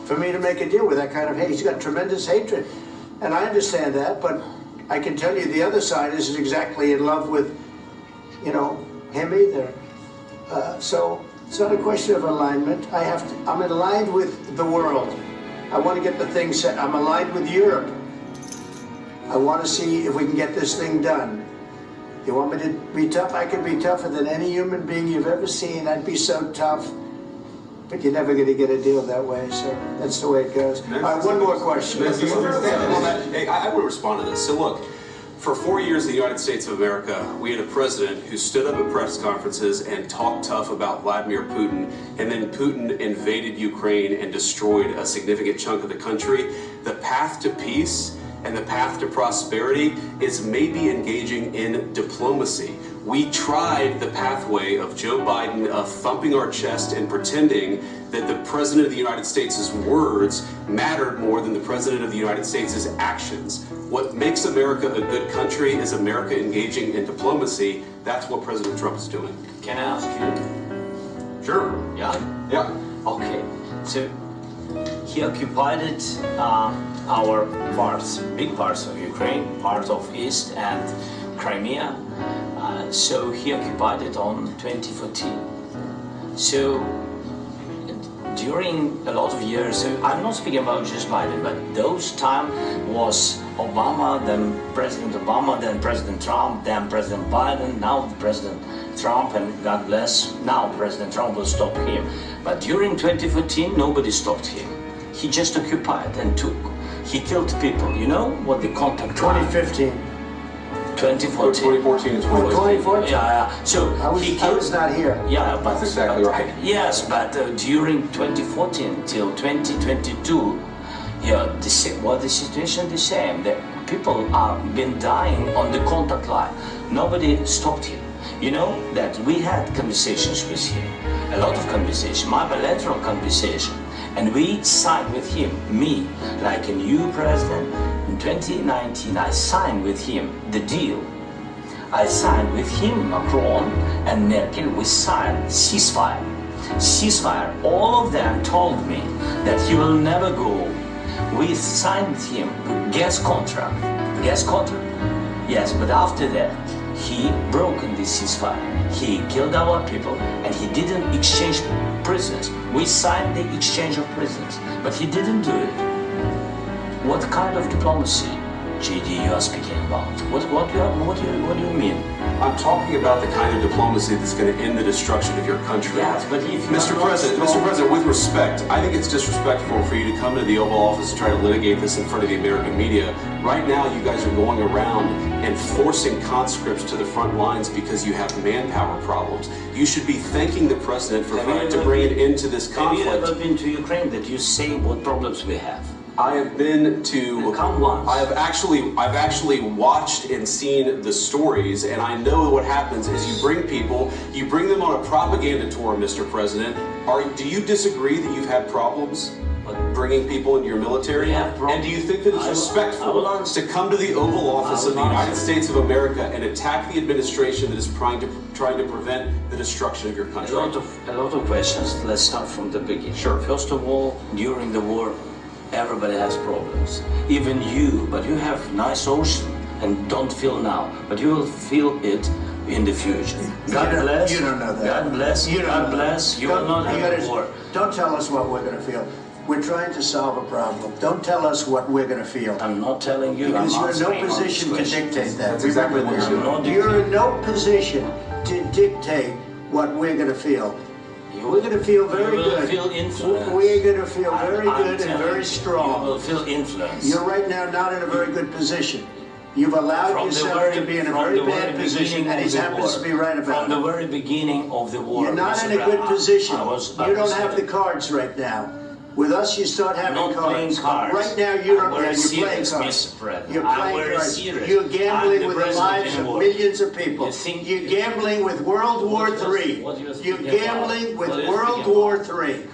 for me to make a deal with that kind of hate. He's got tremendous hatred. And I understand that, but I can tell you the other side isn't exactly in love with, you know, him either. So it's not a question of alignment. I'm aligned with the world. I want to get the thing set. I'm aligned with Europe. I want to see if we can get this thing done. You want me to be tough? I can be tougher than any human being you've ever seen. I'd be so tough. But you're never going to get a deal that way, so that's the way it goes. All right, one more question. Hey, I would respond to this. So look, for 4 years in the United States of America, we had a president who stood up at press conferences and talked tough about Vladimir Putin, and then Putin invaded Ukraine and destroyed a significant chunk of the country. The path to peace and the path to prosperity is maybe engaging in diplomacy. We tried the pathway of Joe Biden of thumping our chest and pretending that the President of the United States' words mattered more than the President of the United States' actions. What makes America a good country is America engaging in diplomacy. That's what President Trump is doing. Can I ask you? Sure. Yeah? Yeah. Okay. So he occupied our parts, big parts of Ukraine, part of East and Crimea. So he occupied it on 2014. So during a lot of years, so I'm not speaking about just Biden, but those time was Obama, then President Obama, then President Trump, then President Biden, now President Trump, and God bless, now President Trump will stop him. But during 2014, nobody stopped him. He just occupied and took. He killed people. You know what the contact 2015. 2014. 2014 and 2014. 2014? Yeah. So I was not here. Yeah, but that's exactly right. Yes, but during 2014 till 2022, yeah, the situation the same. The people are been dying on the contact line. Nobody stopped him. You know that we had conversations with him, a lot of conversation, my bilateral conversation, and we signed with him, me, like a new president. In 2019, I signed with him the deal. I signed with him, Macron and Merkel, we signed ceasefire. Ceasefire, all of them told me that he will never go. We signed with him gas contract. Gas contract? Yes, but after that, he broke the ceasefire. He killed our people and he didn't exchange prisoners. We signed the exchange of prisoners, but he didn't do it. What kind of diplomacy, JD, you are speaking about? What do you mean? I'm talking about the kind of diplomacy that's going to end the destruction of your country. Yes, but if Mr. President, with respect, I think it's disrespectful for you to come to the Oval Office and try to litigate this in front of the American media. Right now, you guys are going around and forcing conscripts to the front lines because you have manpower problems. You should be thanking the President for trying to bring an end to this conflict. Have you ever been to Ukraine that you say what problems we have? I have been to. Come once. I've actually watched and seen the stories, and I know what happens is you bring people, you bring them on a propaganda tour, Mr. President. Do you disagree that you've had problems bringing people into your military? And do you think that it's respectful to come to the Oval Office of the United States of America and attack the administration that is trying to prevent the destruction of your country? A lot of questions. Let's start from the beginning. Sure. First of all, during the war, everybody has problems. Even you, but you have nice ocean and don't feel now, but you will feel it in the future. God bless. You don't know that. God bless. God bless. You will not have war. Don't tell us what we're going to feel. We're trying to solve a problem. Don't tell us what we're going to feel. I'm not telling you. Because you're in no position to dictate that. That's exactly what you're doing. You're in no position to dictate what we're going to feel. We're going to feel very good. You will feel influence. We're going to feel very good and very strong. You will feel influence. You're right now not in a very good position. You've allowed yourself to be in a very bad position, and he happens to be right about it. From the very beginning of the war. You're not in a good position. You don't have the cards right now. With us, you start having I'm not cards. playing cards. Right now, you don't. You're playing cards. You're playing cards. Serious. You're gambling with the lives of millions of people. You're gambling with World War III. You're gambling with World War III.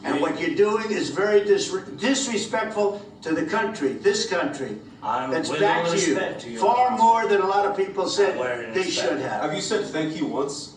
And what you're doing is very disrespectful to the country, this country, that's backed you far more than a lot of people said they should have. Have you said thank you once?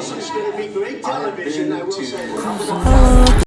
This is going to be great television, I will say that.